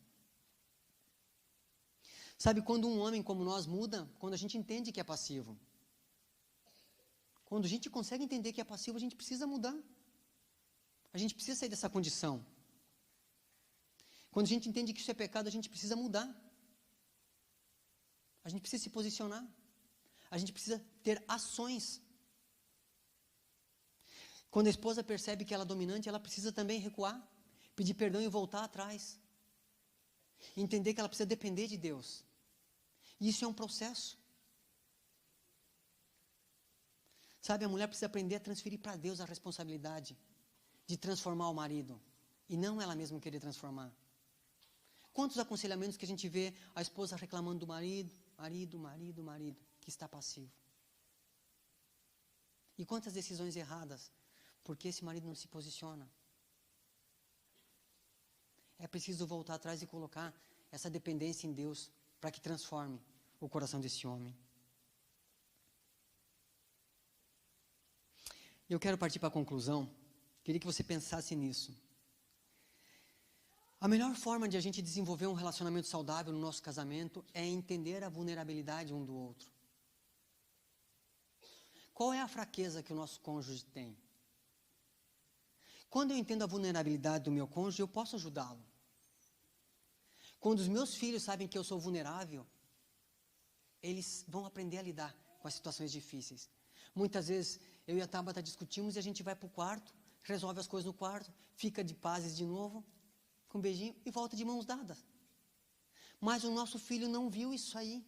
Sabe, quando um homem como nós muda, quando a gente entende que é passivo. Quando a gente consegue entender que é passivo, a gente precisa mudar. A gente precisa sair dessa condição. Quando a gente entende que isso é pecado, a gente precisa mudar. A gente precisa se posicionar. A gente precisa ter ações. Quando a esposa percebe que ela é dominante, ela precisa também recuar, pedir perdão e voltar atrás. Entender que ela precisa depender de Deus. E isso é um processo. Sabe, a mulher precisa aprender a transferir para Deus a responsabilidade de transformar o marido. E não ela mesma querer transformar. Quantos aconselhamentos que a gente vê a esposa reclamando do marido, que está passivo. E quantas decisões erradas, porque esse marido não se posiciona. É preciso voltar atrás e colocar essa dependência em Deus para que transforme o coração desse homem. Eu quero partir para a conclusão. Queria que você pensasse nisso. A melhor forma de a gente desenvolver um relacionamento saudável no nosso casamento é entender a vulnerabilidade um do outro. Qual é a fraqueza que o nosso cônjuge tem? Quando eu entendo a vulnerabilidade do meu cônjuge, eu posso ajudá-lo. Quando os meus filhos sabem que eu sou vulnerável, eles vão aprender a lidar com as situações difíceis. Muitas vezes, eu e a Tabata discutimos e a gente vai para o quarto, resolve as coisas no quarto, fica de pazes de novo, com um beijinho e volta de mãos dadas. Mas o nosso filho não viu isso aí.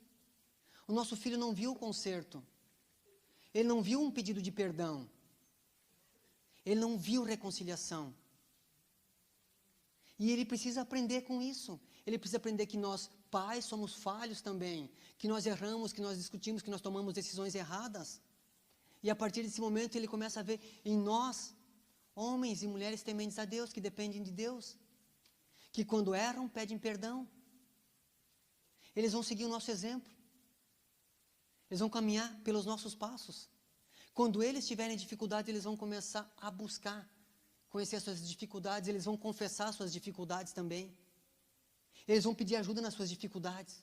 O nosso filho não viu o conserto. Ele não viu um pedido de perdão. Ele não viu reconciliação. E ele precisa aprender com isso. Ele precisa aprender que nós, pais, somos falhos também. Que nós erramos, que nós discutimos, que nós tomamos decisões erradas. E a partir desse momento ele começa a ver em nós, homens e mulheres tementes a Deus, que dependem de Deus. Que quando erram, pedem perdão. Eles vão seguir o nosso exemplo. Eles vão caminhar pelos nossos passos. Quando eles tiverem dificuldades, eles vão começar a buscar, conhecer as suas dificuldades, eles vão confessar suas dificuldades também. Eles vão pedir ajuda nas suas dificuldades.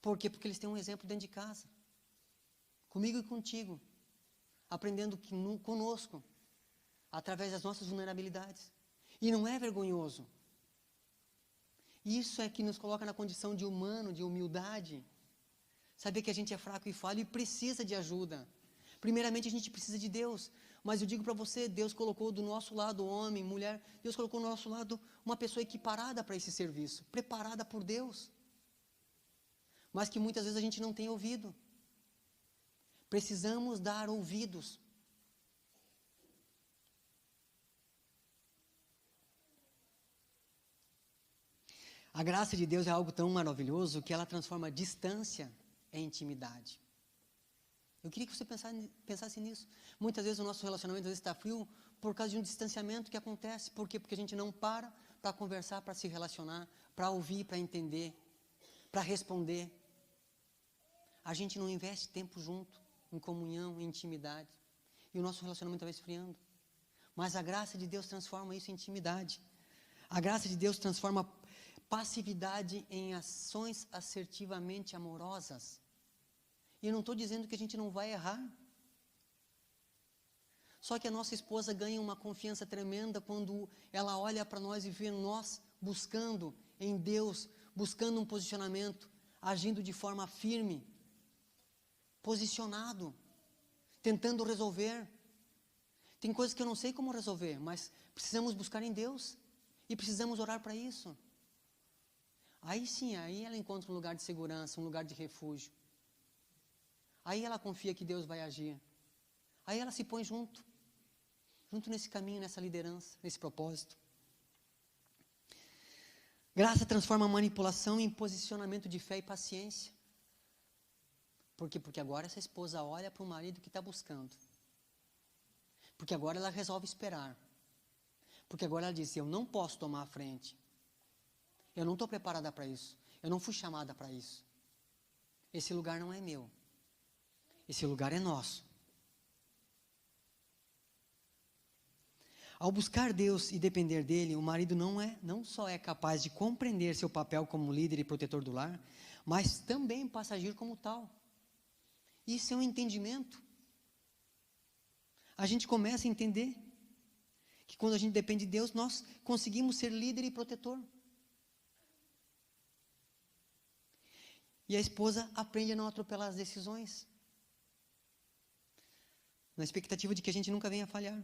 Por quê? Porque eles têm um exemplo dentro de casa. Comigo e contigo. Aprendendo conosco, através das nossas vulnerabilidades. E não é vergonhoso. Isso é que nos coloca na condição de humano, de humildade. Saber que a gente é fraco e falho e precisa de ajuda. Primeiramente a gente precisa de Deus. Mas eu digo para você, Deus colocou do nosso lado homem, mulher. Deus colocou do nosso lado uma pessoa equiparada para esse serviço. Preparada por Deus. Mas que muitas vezes a gente não tem ouvido. Precisamos dar ouvidos. A graça de Deus é algo tão maravilhoso que ela transforma a distância em intimidade. Eu queria que você pensasse nisso. Muitas vezes o nosso relacionamento às vezes está frio por causa de um distanciamento que acontece. Por quê? Porque a gente não para conversar, para se relacionar, para ouvir, para entender, para responder. A gente não investe tempo junto, em comunhão, em intimidade. E o nosso relacionamento vai esfriando. Mas a graça de Deus transforma isso em intimidade. A graça de Deus transforma passividade em ações assertivamente amorosas. E eu não estou dizendo que a gente não vai errar. Só que a nossa esposa ganha uma confiança tremenda quando ela olha para nós e vê nós buscando em Deus, buscando um posicionamento, agindo de forma firme, posicionado, tentando resolver. Tem coisas que eu não sei como resolver, mas precisamos buscar em Deus e precisamos orar para isso. Aí sim, aí ela encontra um lugar de segurança, um lugar de refúgio. Aí ela confia que Deus vai agir. Aí ela se põe junto nesse caminho, nessa liderança, nesse propósito. Graça transforma a manipulação em posicionamento de fé e paciência. Por quê? Porque agora essa esposa olha para o marido que está buscando. Porque agora ela resolve esperar. Porque agora ela diz, eu não posso tomar a frente. Eu não estou preparada para isso. Eu não fui chamada para isso. Esse lugar não é meu. Esse lugar é nosso. Ao buscar Deus e depender dele, o marido não só é capaz de compreender seu papel como líder e protetor do lar, mas também passa a agir como tal. Isso é um entendimento. A gente começa a entender que quando a gente depende de Deus, nós conseguimos ser líder e protetor. E a esposa aprende a não atropelar as decisões, na expectativa de que a gente nunca venha a falhar.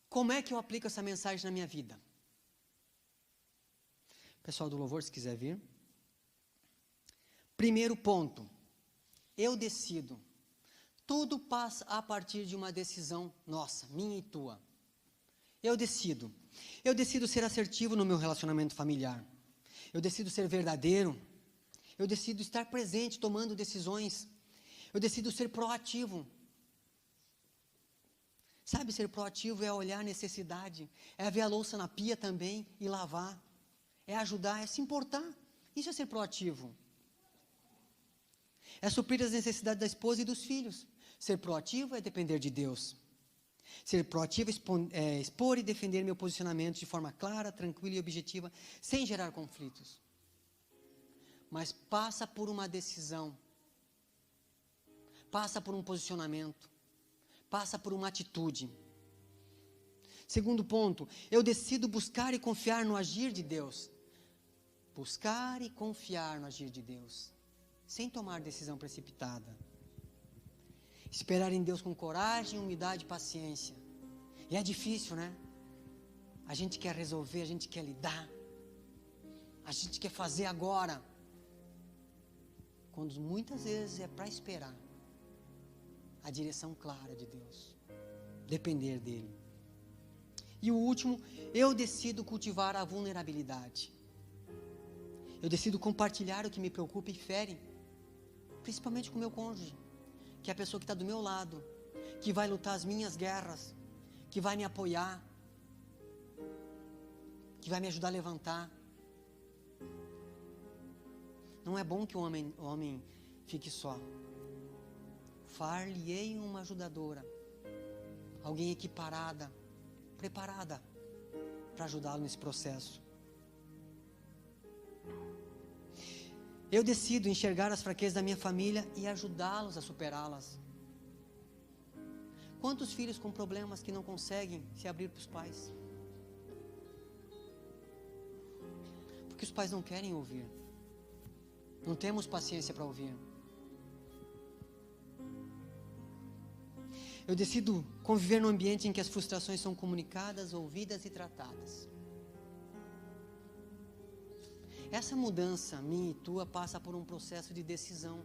Como é que eu aplico essa mensagem na minha vida? Pessoal do louvor, se quiser vir. Primeiro ponto, eu decido. Tudo passa a partir de uma decisão nossa, minha e tua. Eu decido. Eu decido ser assertivo no meu relacionamento familiar. Eu decido ser verdadeiro. Eu decido estar presente, tomando decisões. Eu decido ser proativo. Sabe, ser proativo é olhar a necessidade, é ver a louça na pia também e lavar, é ajudar, é se importar. Isso é ser proativo. É suprir as necessidades da esposa e dos filhos. Ser proativo é depender de Deus. Ser proativo é expor e defender meu posicionamento de forma clara, tranquila e objetiva, sem gerar conflitos. Mas passa por uma decisão. Passa por um posicionamento. Passa por uma atitude. Segundo ponto, eu decido buscar e confiar no agir de Deus. Buscar e confiar no agir de Deus, sem tomar decisão precipitada. Esperar em Deus com coragem, humildade e paciência. E é difícil, né? A gente quer resolver, a gente quer lidar. A gente quer fazer agora. Quando muitas vezes é para esperar a direção clara de Deus. Depender dele. E o último, eu decido cultivar a vulnerabilidade. Eu decido compartilhar o que me preocupa e fere. Principalmente com o meu cônjuge. Que é a pessoa que está do meu lado. Que vai lutar as minhas guerras. Que vai me apoiar. Que vai me ajudar a levantar. Não é bom que o homem fique só. Far-lhe-ei uma ajudadora, alguém equiparada, preparada para ajudá-lo nesse processo. Eu decido enxergar as fraquezas da minha família e ajudá-los a superá-las. Quantos filhos com problemas que não conseguem se abrir para os pais? Porque os pais não querem ouvir. Não temos paciência para ouvir. Eu decido conviver num ambiente em que as frustrações são comunicadas, ouvidas e tratadas. Essa mudança, minha e tua, passa por um processo de decisão.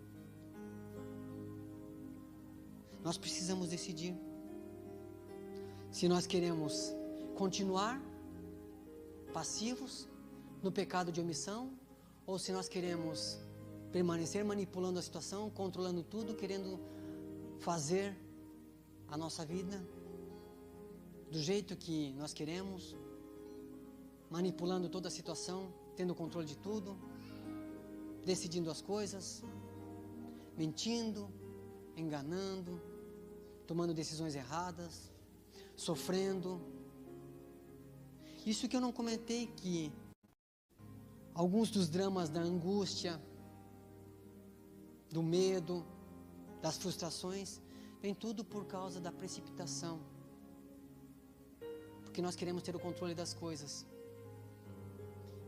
Nós precisamos decidir se nós queremos continuar passivos no pecado de omissão, ou se nós queremos permanecer manipulando a situação, controlando tudo, querendo fazer a nossa vida do jeito que nós queremos, manipulando toda a situação, tendo controle de tudo, decidindo as coisas, mentindo, enganando, tomando decisões erradas, sofrendo. Isso que eu não comentei, que alguns dos dramas da angústia, do medo, das frustrações, vem tudo por causa da precipitação. Porque nós queremos ter o controle das coisas.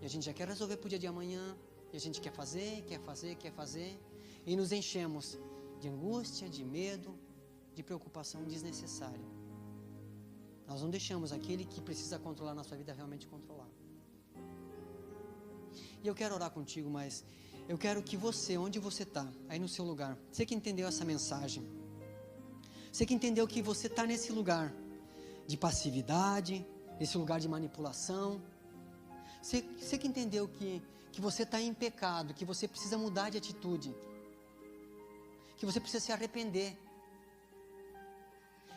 E a gente já quer resolver para o dia de amanhã, e a gente quer fazer, e nos enchemos de angústia, de medo, de preocupação desnecessária. Nós não deixamos aquele que precisa controlar a nossa vida realmente controlar. E eu quero orar contigo, mas eu quero que você, onde você está, aí no seu lugar, você que entendeu essa mensagem, você que entendeu que você está nesse lugar de passividade, nesse lugar de manipulação, você que entendeu que você está em pecado, que você precisa mudar de atitude, que você precisa se arrepender.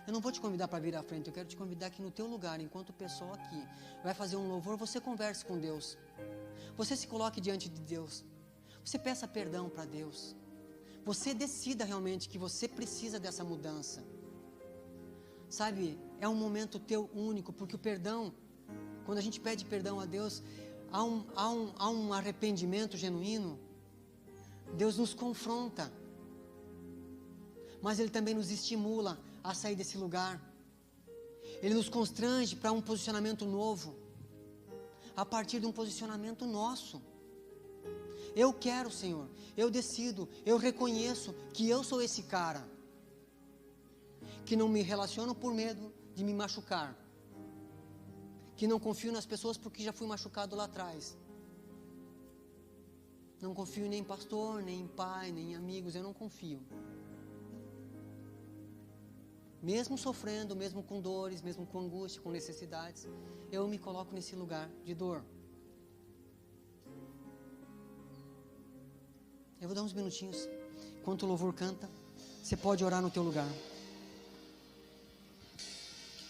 Eu não vou te convidar para vir à frente, eu quero te convidar que no teu lugar, enquanto pessoa aqui, vai fazer um louvor, você converse com Deus. Você se coloque diante de Deus. Você peça perdão para Deus. Você decida realmente que você precisa dessa mudança. Sabe, é um momento teu único, porque o perdão, quando a gente pede perdão a Deus, há um arrependimento genuíno. Deus nos confronta, mas Ele também nos estimula a sair desse lugar. Ele nos constrange para um posicionamento novo, a partir de um posicionamento nosso. Eu quero, Senhor, eu decido, eu reconheço que eu sou esse cara, que não me relaciono por medo de me machucar, que não confio nas pessoas porque já fui machucado lá atrás. Não confio nem em pastor, nem em pai, nem em amigos, eu não confio. Mesmo sofrendo, mesmo com dores, mesmo com angústia, com necessidades, eu me coloco nesse lugar de dor. Eu vou dar uns minutinhos, enquanto o louvor canta, você pode orar no teu lugar.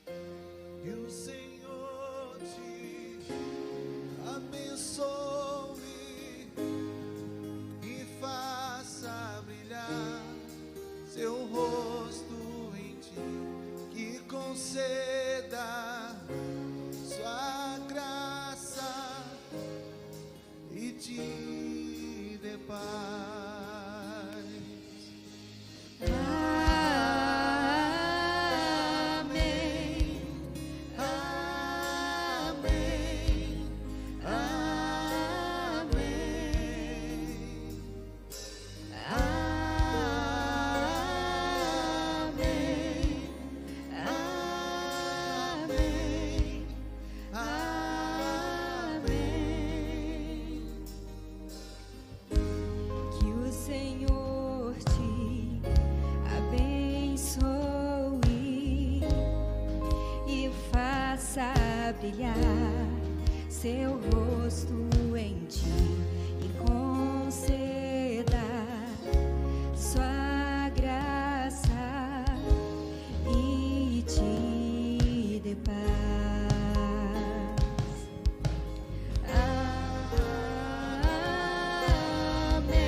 Que o Senhor te abençoe e faça brilhar seu rosto em ti, que conceda sua graça e te dê paz. Brilhar seu rosto em ti e conceda sua graça e te dê paz. Amém.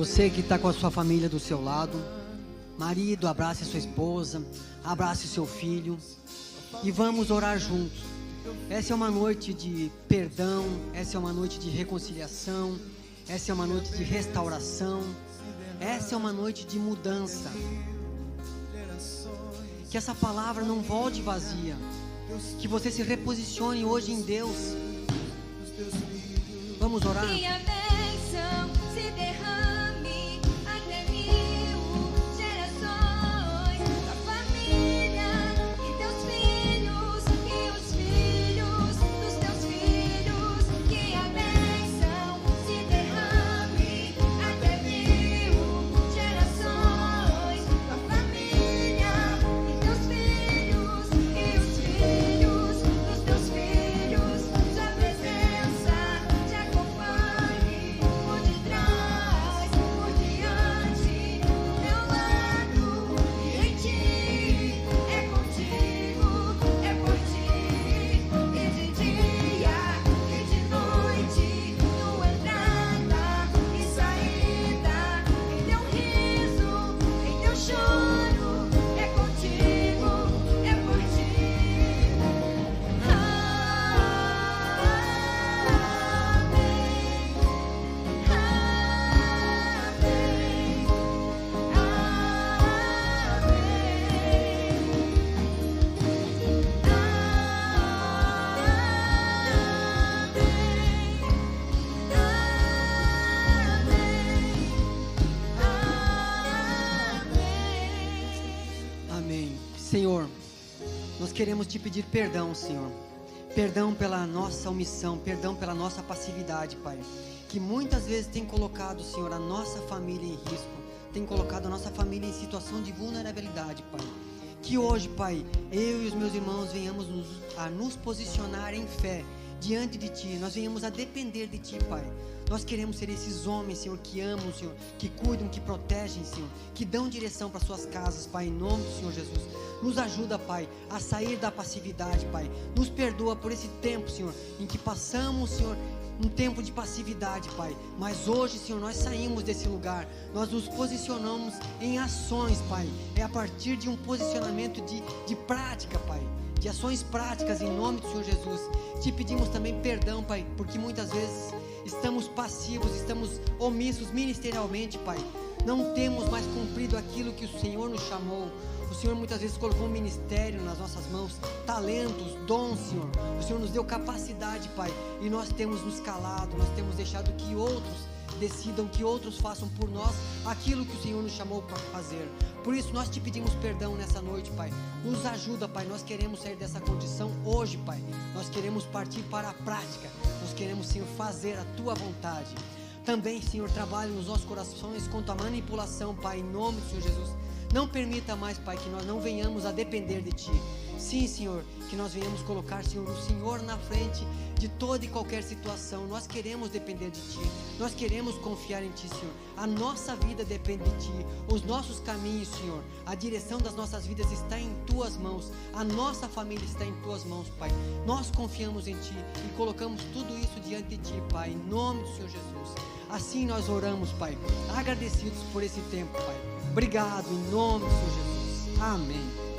Você que está com a sua família do seu lado, marido, abrace a sua esposa, abrace o seu filho e vamos orar juntos. Essa é uma noite de perdão, essa é uma noite de reconciliação, essa é uma noite de restauração, essa é uma noite de mudança. Que essa palavra não volte vazia, que você se reposicione hoje em Deus. Vamos orar? Que a bênção se derrame até 1000 gerações, tua família e teus filhos e os filhos dos teus filhos. Que a bênção se derrame até 1000 gerações, tua família e teus filhos e os filhos dos teus filhos. Sua presença te acompanhe por detrás, por diante, do teu lado e em ti. É contigo, é por ti, e de dia e de noite, tua entrada e saída, em teu riso, em teu choro. É contigo, é por ti. Amém. Senhor, nós queremos te pedir perdão, Senhor. Perdão pela nossa omissão, perdão pela nossa passividade, Pai. Que muitas vezes tem colocado, Senhor, a nossa família em risco, tem colocado a nossa família em situação de vulnerabilidade, Pai. Que hoje, Pai, eu e os meus irmãos venhamos a nos posicionar em fé diante de Ti. Nós venhamos a depender de Ti, Pai. Nós queremos ser esses homens, Senhor, que amam, Senhor, que cuidam, que protegem, Senhor, que dão direção para suas casas, Pai, em nome do Senhor Jesus. Nos ajuda, Pai, a sair da passividade, Pai. Nos perdoa por esse tempo, Senhor, em que passamos, Senhor, um tempo de passividade, Pai. Mas hoje, Senhor, nós saímos desse lugar. Nós nos posicionamos em ações, Pai. É a partir de um posicionamento de prática, Pai. De ações práticas em nome do Senhor Jesus. Te pedimos também perdão, Pai, porque muitas vezes estamos passivos, estamos omissos ministerialmente, Pai. Não temos mais cumprido aquilo que o Senhor nos chamou. O Senhor muitas vezes colocou um ministério nas nossas mãos, talentos, dons, Senhor. O Senhor nos deu capacidade, Pai, e nós temos nos calado, nós temos deixado que outros decidam, que outros façam por nós aquilo que o Senhor nos chamou para fazer. Por isso nós te pedimos perdão nessa noite, Pai. Nos ajuda, Pai. Nós queremos sair dessa condição hoje, Pai. Nós queremos partir para a prática. Nós queremos, Senhor, fazer a Tua vontade. Também, Senhor, trabalhe nos nossos corações quanto à manipulação, Pai, em nome do Senhor Jesus. Não permita mais, Pai, que nós não venhamos a depender de Ti. Sim, Senhor, que nós venhamos colocar, Senhor, o Senhor na frente de toda e qualquer situação. Nós queremos depender de Ti. Nós queremos confiar em Ti, Senhor. A nossa vida depende de Ti. Os nossos caminhos, Senhor, a direção das nossas vidas está em Tuas mãos. A nossa família está em Tuas mãos, Pai. Nós confiamos em Ti e colocamos tudo isso diante de Ti, Pai, em nome do Senhor Jesus. Assim nós oramos, Pai, agradecidos por esse tempo, Pai. Obrigado, em nome do Senhor Jesus. Amém.